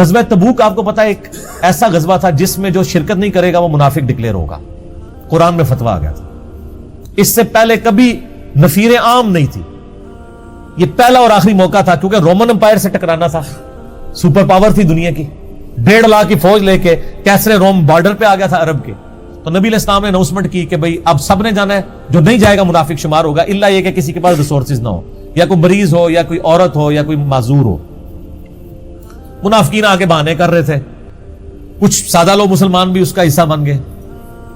غزوہ تبوک آپ کو پتا ہے ایک ایسا غزوہ تھا جس میں جو شرکت نہیں کرے گا وہ منافق ڈکلیئر ہوگا. قرآن میں فتویٰ آ گیا تھا. اس سے پہلے کبھی نفیر عام نہیں تھی. یہ پہلا اور آخری موقع تھا کیونکہ رومن امپائر سے ٹکرانا تھا. سپر پاور تھی دنیا کی. 1.5 لاکھ کی فوج لے کے کیسرے روم بارڈر پہ آ گیا تھا عرب کے. تو نبی علیہ السلام نے اناؤنسمنٹ کی کہ بھئی اب سب نے جانا ہے, جو نہیں جائے گا منافق شمار ہوگا, الا یہ کہ کسی کے پاس ریسورسز نہ ہو, یا کوئی مریض ہو, یا کوئی عورت ہو, یا کوئی معذور ہو. منافقین آگے بہانے کر رہے تھے. کچھ سادہ لوگ مسلمان بھی اس کا حصہ بن گئے.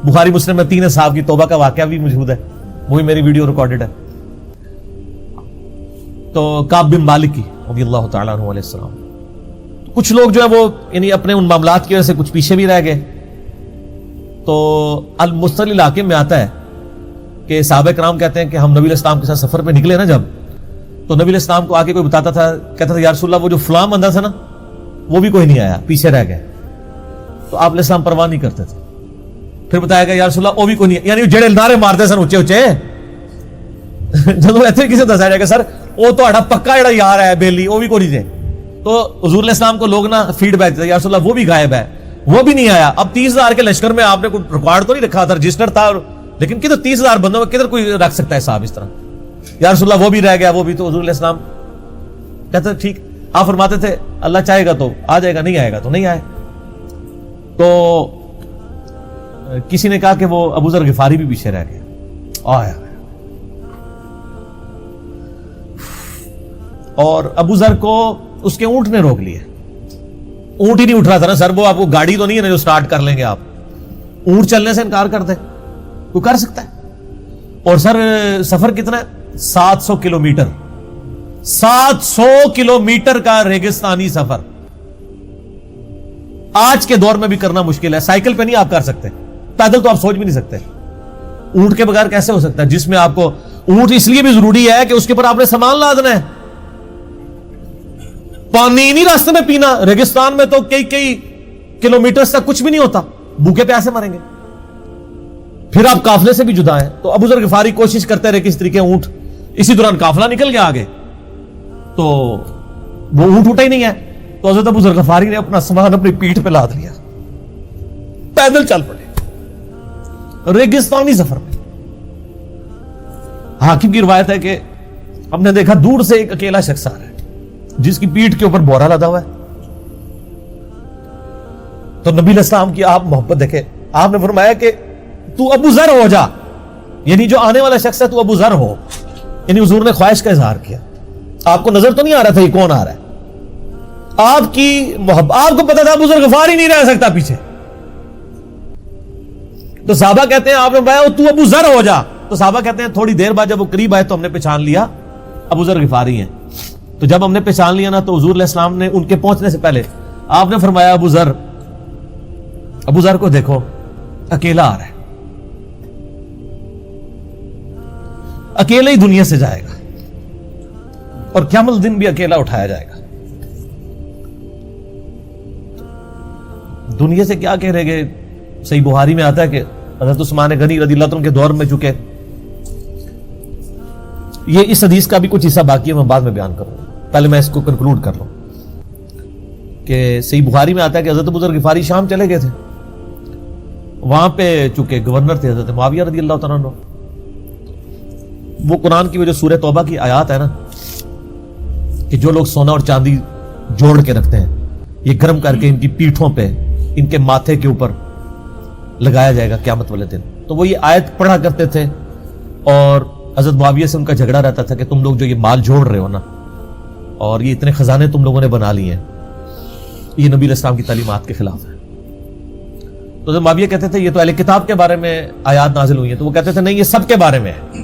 بخاری مسلم میں 3 صحابہ کی توبہ کا واقعہ بھی موجود ہے, وہی میری ویڈیو ریکارڈڈ ہے. تو کعب بن مالک کی رضی اللہ تعالیٰ عنہ علیہ السلام, کچھ لوگ جو ہے وہ یعنی اپنے ان معاملات کی وجہ سے کچھ پیچھے بھی رہ گئے. تو المستل علاقے میں آتا ہے کہ صحابہ کرام کہتے ہیں کہ ہم نبی علیہ السلام کے ساتھ سفر پہ نکلے نا جب, تو نبی علیہ السلام کو آگے کوئی بتاتا تھا, کہتا تھا یا رسول اللہ وہ جو فلاں بندہ تھا نا وہ بھی کوئی نہیں آیا, پیچھے رہ گئے. تو آپ علیہ السلام پرواہ نہیں کرتے تھے. پھر بتایا گیا یا رسول اللہ وہ بھی کوئی نہیں, یعنی جڑے نعرے مارتے سن اونچے اونچے جب ایسے کسی دسایا جائے گا سر وہ تو پکا جڑا یار ہے بیلی وہ بھی کوئی نہیں تھے. تو حضور علیہ السلام کو لوگ نا فیڈ بیک دیتے یا رسول اللہ وہ بھی غائب ہے, وہ بھی نہیں آیا. اب 30,000 کے لشکر میں آپ نے کوئی ریکارڈ تو نہیں رکھا تھا, رجسٹر تھا, لیکن کدھر 30,000 بندوں میں کدھر کوئی رکھ سکتا ہے صاحب اس طرح. یا رسول اللہ وہ بھی رہ گیا, وہ بھی. تو حضور علیہ السلام کہتے ٹھیک. آپ فرماتے تھے اللہ چاہے گا تو آ جائے گا, نہیں آئے گا تو نہیں آئے. تو کسی نے کہا کہ وہ ابو ذر غفاری بھی پیچھے رہ گئے. آیا اور ابو ذر کو اس کے اونٹ نے روک لیا. اونٹ ہی نہیں اٹھ رہا تھا نا سر, وہ آپ کو گاڑی تو نہیں ہے نا جو سٹارٹ کر لیں گے آپ. اونٹ چلنے سے انکار کر دے, کوئی کر سکتا ہے؟ اور سر سفر کتنا ہے؟ 700 کلومیٹر. 700 کلومیٹر کا ریگستانی سفر آج کے دور میں بھی کرنا مشکل ہے. سائیکل پہ نہیں آپ کر سکتے, پیدل تو آپ سوچ بھی نہیں سکتے. اونٹ کے بغیر کیسے ہو سکتا ہے, جس میں آپ کو اونٹ اس لیے بھی ضروری ہے کہ اس کے اوپر آپ نے سامان لادنا ہے. پانی نہیں راستے میں پینا, ریگستان میں تو کئی کلومیٹر تک کچھ بھی نہیں ہوتا, بھوکے پیاسے مریں گے. پھر آپ قافلے سے بھی جدا ہیں. تو ابو ذر غفاری کوشش کرتے رہے کس طریقے اونٹ, اسی دوران قافلہ نکل گیا آگے, تو وہ اونٹ اٹھا ہی نہیں ہے. تو حضرت ابو ذر غفاری نے اپنا سامان اپنی پیٹھ پہ لاد لیا, پیدل چل پڑے ریگستانی سفر میں. حاکم کی روایت ہے کہ ہم نے دیکھا دور سے ایک اکیلا شخص آ رہا ہے جس کی پیٹھ کے اوپر بورا لدا ہوا ہے. تو نبی علیہ السلام کی آپ محبت دیکھیں, آپ نے فرمایا کہ تو ابو ذر ہو جا, یعنی جو آنے والا شخص ہے تو ابو ذر ہو. یعنی حضور نے خواہش کا اظہار کیا. آپ کو نظر تو نہیں آ رہا تھا یہ کون آ رہا ہے, آپ کی محبت, آپ کو پتا تھا ابو ذر غفاری نہیں رہ سکتا پیچھے. تو صحابہ کہتے ہیں آپ نے فرمایا تو ابو ذر ہو جا. تو صحابہ کہتے ہیں تھوڑی دیر بعد جب وہ قریب آئے تو ہم نے پہچان لیا ابو ذر غفاری ہیں. تو جب ہم نے پہچان لیا نا تو حضور علیہ السلام نے ان کے پہنچنے سے پہلے آپ نے فرمایا ابو ذر کو دیکھو اکیلا آ رہا ہے, اکیلے ہی دنیا سے جائے گا اور قیامت دن بھی اکیلا اٹھایا جائے گا. دنیا سے کیا کہہ رہے گے. صحیح بخاری میں آتا ہے کہ حضرت عثمان غنی رضی اللہ عنہ کے دور میں چکے, یہ اس حدیث کا بھی کچھ حصہ باقی ہے, میں بعد میں بیان کروں, پہلے میں اس کو کنکلوڈ کر لوں. کہ صحیح بخاری میں آتا ہے کہ حضرت ابو ذر غفاری شام چلے گئے تھے, وہاں پہ چونکہ گورنر تھے حضرت معاویہ رضی اللہ تعالیٰ عنہ. وہ قرآن کی جو سورہ توبہ کی آیات ہے نا کہ جو لوگ سونا اور چاندی جوڑ کے رکھتے ہیں یہ گرم کر کے ان کی پیٹھوں پہ, ان کے ماتھے کے اوپر لگایا جائے گا قیامت والے دن. تو وہ یہ آیت پڑھا کرتے تھے اور حضرت معاویہ سے ان کا جھگڑا رہتا تھا کہ تم لوگ جو یہ مال جوڑ رہے ہو نا اور یہ اتنے خزانے تم لوگوں نے بنا لیے ہیں, یہ نبی علیہ السلام کی تعلیمات کے خلاف ہے. تو حضرت معاویہ کہتے تھے یہ تو اہل کتاب کے بارے میں آیات نازل ہوئی ہیں. تو وہ کہتے تھے نہیں یہ سب کے بارے میں ہے.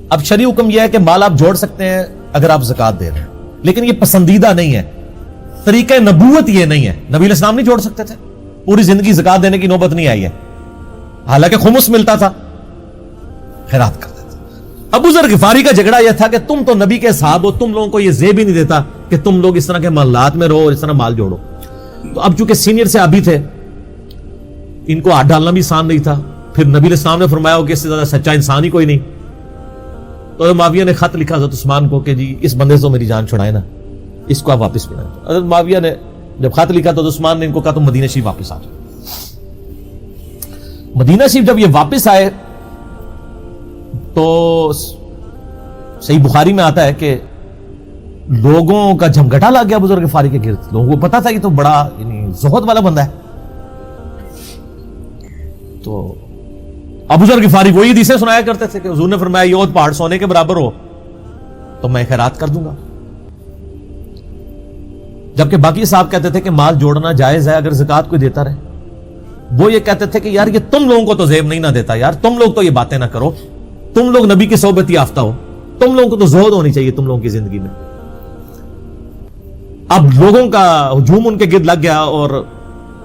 اب شرعی حکم یہ ہے کہ مال آپ جوڑ سکتے ہیں اگر آپ زکات دے رہے ہیں, لیکن یہ پسندیدہ نہیں ہے, طریقہ نبوت یہ نہیں ہے. نبی علیہ السلام نہیں جوڑ سکتے تھے, پوری زندگی زکات دینے کی نوبت نہیں آئی ہے, حالانکہ خمس ملتا تھا, خیرات کرتے تھے. ابو ذر غفاری کا جھگڑا یہ تھا کہ تم تو نبی کے صاحب ہو, تم لوگوں کو یہ زیب ہی نہیں دیتا کہ تم لوگ اس طرح کے مالات میں رہو اور اس طرح مال جوڑو. تو اب چونکہ سینئر سے ابھی تھے, ان کو ہاتھ ڈالنا بھی آسان نہیں تھا. پھر نبی علیہ السلام نے فرمایا ہو کہ اس سے زیادہ سچا انسان ہی کوئی نہیں. تو معاویہ نے خط لکھا حضرت عثمان کو کہ جی اس بندے سے میری جان چھڑائے نا. اس کو آپ واپس بلائیں. حضرت معاویہ نے جب خط لکھا تو عثمان نے ان کو کہا تم مدینہ شریف واپس آ جاؤ. مدینہ شریف جب یہ واپس آئے تو صحیح بخاری میں آتا ہے کہ لوگوں کا جھمگٹا لگ گیا بزرگ غفاری کے گرد. لوگوں کو پتا تھا کہ تو بڑا یعنی زہد والا بندہ ہے. تو ابو ذر غفاری وہی حدیثیں سنایا کرتے تھے کہ حضور نے فرمایا یہ پہاڑ سونے کے برابر ہو تو میں خیرات کر دوں گا. جبکہ باقی صاحب کہتے تھے کہ مال جوڑنا جائز ہے اگر زکات کوئی دیتا رہے. وہ یہ کہتے تھے کہ یار یہ تم لوگوں کو تو زیب نہیں نہ دیتا, یار تم لوگ تو یہ باتیں نہ کرو, تم لوگ نبی کی صحبت یافتہ ہو, تم لوگوں کو تو زہد ہونی چاہیے تم لوگوں کی زندگی میں. اب لوگوں کا ہجوم ان کے گرد لگ گیا اور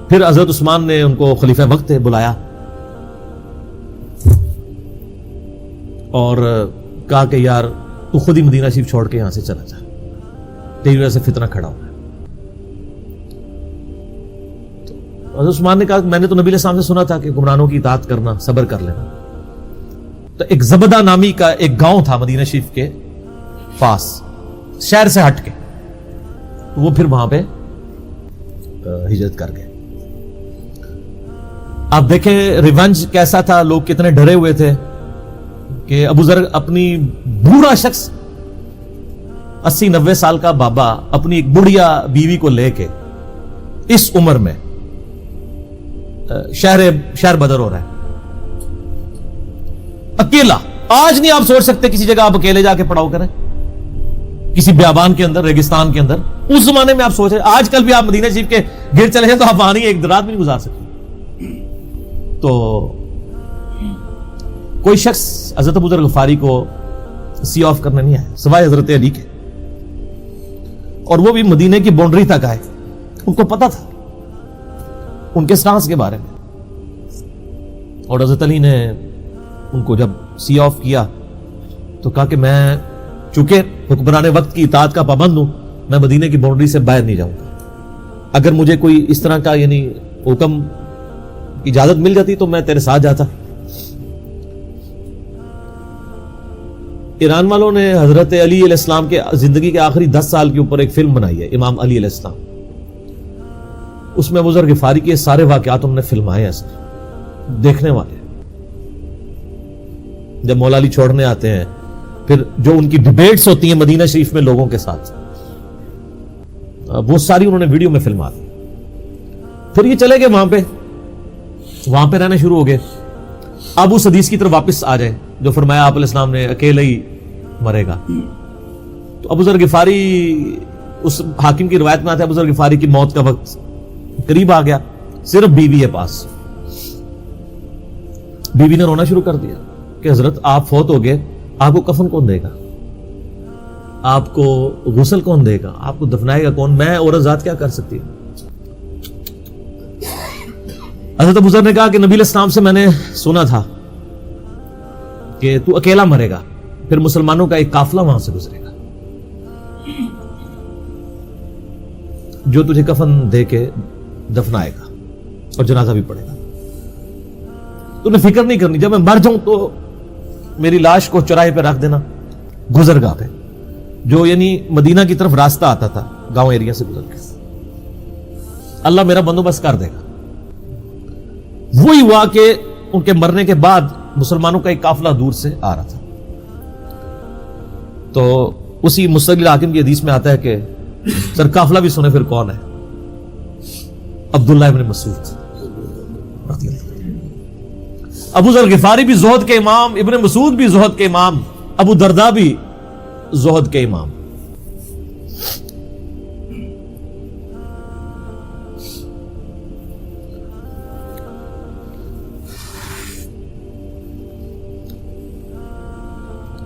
پھر حضرت عثمان نے ان کو خلیفہ وقت بلایا اور کہا کہ یار تو خود ہی مدینہ شریف چھوڑ کے یہاں سے چلا جا, تیری وجہ سے فتنہ کھڑا ہو رہا ہے. حضرت عثمان نے کہا میں نے تو نبی علیہ السلام سے سنا تھا کہ گمراہوں کی اطاعت کرنا, صبر کر لینا. تو ایک زبدہ نامی کا ایک گاؤں تھا مدینہ شریف کے پاس, شہر سے ہٹ کے, وہ پھر وہاں پہ ہجرت کر گئے. آپ دیکھیں ریونج کیسا تھا, لوگ کتنے ڈرے ہوئے تھے کہ ابو ذر اپنی بوڑھا شخص 80-90 سال کا بابا اپنی ایک بڑھیا بیوی کو لے کے اس عمر میں شہر بدر ہو رہا ہے اکیلا. آج نہیں آپ سوچ سکتے کسی جگہ آپ اکیلے جا کے پڑاؤ کریں کسی بیابان کے اندر, ریگستان کے اندر. اس زمانے میں آپ سوچ رہے, آج کل بھی آپ مدینہ شریف کے گرد چلے جائیں تو آپ وہاں ایک رات بھی نہیں گزار سکتے. تو کوئی شخص حضرت ابو ذر غفاری کو سی آف کرنے نہیں آیا سوائے حضرت علی کے, اور وہ بھی مدینے کی باؤنڈری تک آئے. ان کو پتا تھا ان کے سٹانس کے بارے میں, اور حضرت علی نے ان کو جب سی آف کیا تو کہا کہ میں چونکہ حکمران وقت کی اطاعت کا پابند ہوں, میں مدینے کی باؤنڈری سے باہر نہیں جاؤں گا. اگر مجھے کوئی اس طرح کا یعنی حکم کی اجازت مل جاتی تو میں تیرے ساتھ جاتا. ایران والوں نے حضرت علی علیہ السلام کے زندگی کے آخری 10 سال کے اوپر ایک فلم بنائی ہے, امام علی علیہ السلام. اس میں ابو ذر غفاری کے سارے واقعات انہوں نے فلمائے ہیں. دیکھنے والے جب مولا علی چھوڑنے آتے ہیں, پھر جو ان کی ڈیبیٹس ہوتی ہیں مدینہ شریف میں لوگوں کے ساتھ, وہ ساری انہوں نے ویڈیو میں فلما دی. پھر یہ چلے گئے وہاں پہ رہنا شروع ہو گئے. اب اس حدیث کی طرف واپس آ جائیں جو فرمایا آپ علیہ السلام نے اکیلے ہی مرے گا. تو ابو ذر غفاری, اس حاکم کی روایت میں آتا ہے ابو ذر غفاری کی موت کا وقت قریب آ گیا, صرف بیوی ہے پاس. بیوی نے رونا شروع کر دیا کہ حضرت آپ فوت ہو گئے, آپ کو کفن کون دے گا, آپ کو غسل کون دے گا, آپ کو دفنائے گا کون, میں عورت ذات کیا کر سکتی ہوں. حضرت ابو ذر نے کہا کہ نبی علیہ السلام سے میں نے سنا تھا کہ تو اکیلا مرے گا, پھر مسلمانوں کا ایک قافلہ وہاں سے گزرے گا جو تجھے کفن دے کے دفنائے گا اور جنازہ بھی پڑے گا. تو نے فکر نہیں کرنی, جب میں مر جاؤں تو میری لاش کو چوراہے پہ رکھ دینا گزرگاہ پہ, جو یعنی مدینہ کی طرف راستہ آتا تھا گاؤں ایریا سے گزر کے. اللہ میرا بندوبست کر دے گا. وہی ہوا کہ ان کے مرنے کے بعد مسلمانوں کا ایک قافلہ دور سے آ رہا تھا. تو اسی مستقل حاکم کی حدیث میں آتا ہے کہ سر قافلہ بھی سنے پھر کون ہے, عبداللہ ابن مسعود رضی اللہ. ابو ذر غفاری بھی زہد کے امام, ابن مسعود بھی زہد کے امام, ابو درداء بھی زہد کے امام.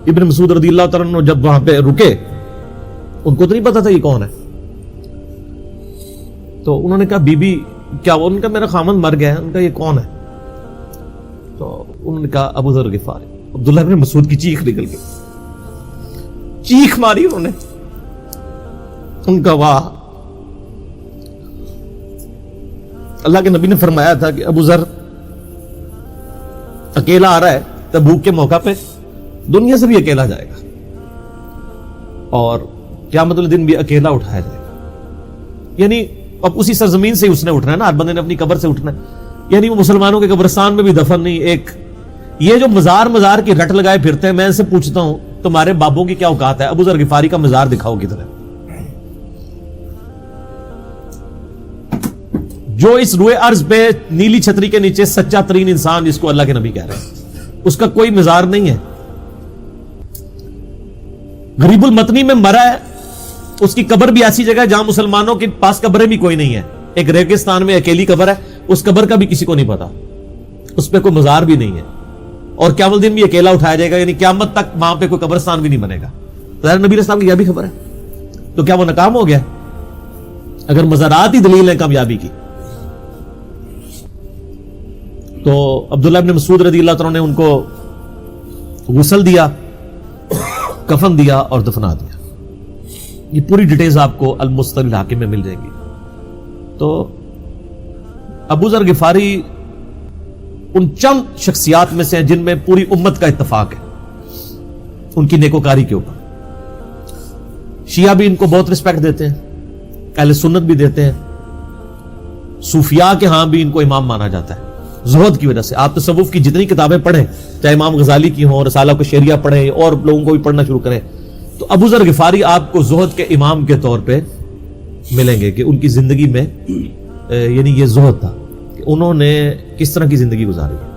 ابن مسعود رضی اللہ تعالیٰ عنہ جب وہاں پہ رکے, ان کو تو نہیں پتا تھا یہ کون ہے. تو انہوں نے کہا بی بی کیا, ان کا میرا خامند مر گیا ہے, ان کا یہ کون ہے. تو انہوں نے کہا ابو ذر غفاری. عبداللہ ابن مسعود کی چیخ نکل گئی, چیخ ماری انہوں نے. ان کا واہ, اللہ کے نبی نے فرمایا تھا کہ ابو ذر اکیلا آ رہا ہے تبوک کے موقع پہ, دنیا سے بھی اکیلا جائے گا. اور قیامت والے دن بھی اکیلا اٹھایا جائے گا. یعنی اب اسی سرزمین سے ہی اس نے اٹھنا ہے نا, ہر بندے نے اپنی قبر سے اٹھنا ہے. یعنی وہ مسلمانوں کے قبرستان میں بھی دفن نہیں. ایک یہ جو مزار کی رٹ لگائے پھرتے ہیں, میں ان سے پوچھتا ہوں تمہارے بابوں کی کیا اوقات ہے؟ ابو ذر غفاری کا مزار دکھاؤ کدھر ہے. جو اس روئے ارض پہ نیلی چھتری کے نیچے سچا ترین انسان جس کو اللہ کے نبی کہہ رہے ہیں, اس کا کوئی مزار نہیں ہے. غریب المتنی میں مرا ہے, اس کی قبر بھی ایسی جگہ ہے جہاں مسلمانوں کے پاس قبریں بھی کوئی نہیں ہے. ایک ریگستان میں اکیلی قبر ہے, اس قبر کا بھی کسی کو نہیں پتا, اس پہ کوئی مزار بھی نہیں ہے. اور قیامت دن بھی اکیلا اٹھایا جائے گا, یعنی قیامت تک وہاں پہ کوئی قبرستان بھی نہیں بنے گا. ظاہر نبی علیہ السلام کی یہ بھی خبر ہے, تو کیا وہ ناکام ہو گیا اگر مزارات ہی دلیل ہے کامیابی کی؟ تو عبداللہ ابن مسعود رضی اللہ تعالیٰ نے ان کو غسل دیا, کفن دیا اور دفنا دیا. یہ پوری ڈیٹیلز آپ کو المستدل الحاکم میں مل جائیں گی. تو ابو ذر غفاری ان چند شخصیات میں سے ہیں جن میں پوری امت کا اتفاق ہے ان کی نیکوکاری کے اوپر. شیعہ بھی ان کو بہت رسپیکٹ دیتے ہیں, اہل سنت بھی دیتے ہیں, صوفیاء کے ہاں بھی ان کو امام مانا جاتا ہے زہد کی وجہ سے. آپ تصوف کی جتنی کتابیں پڑھیں, چاہے امام غزالی کی ہوں, رسالہ کو شریعہ پڑھیں اور لوگوں کو بھی پڑھنا شروع کریں, تو ابو ذر غفاری آپ کو زہد کے امام کے طور پہ ملیں گے کہ ان کی زندگی میں یعنی یہ زہد تھا کہ انہوں نے کس طرح کی زندگی گزاری ہے.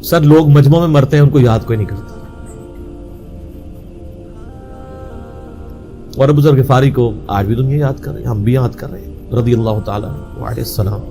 سر لوگ مجمع میں مرتے ہیں, ان کو یاد کوئی نہیں کرتا. اور ابو ذر غفاری کو آج بھی دنیا یاد کر رہے ہیں, ہم بھی یاد کر رہے ہیں رضی اللہ تعالیٰ عنہ وعلیہ السلام.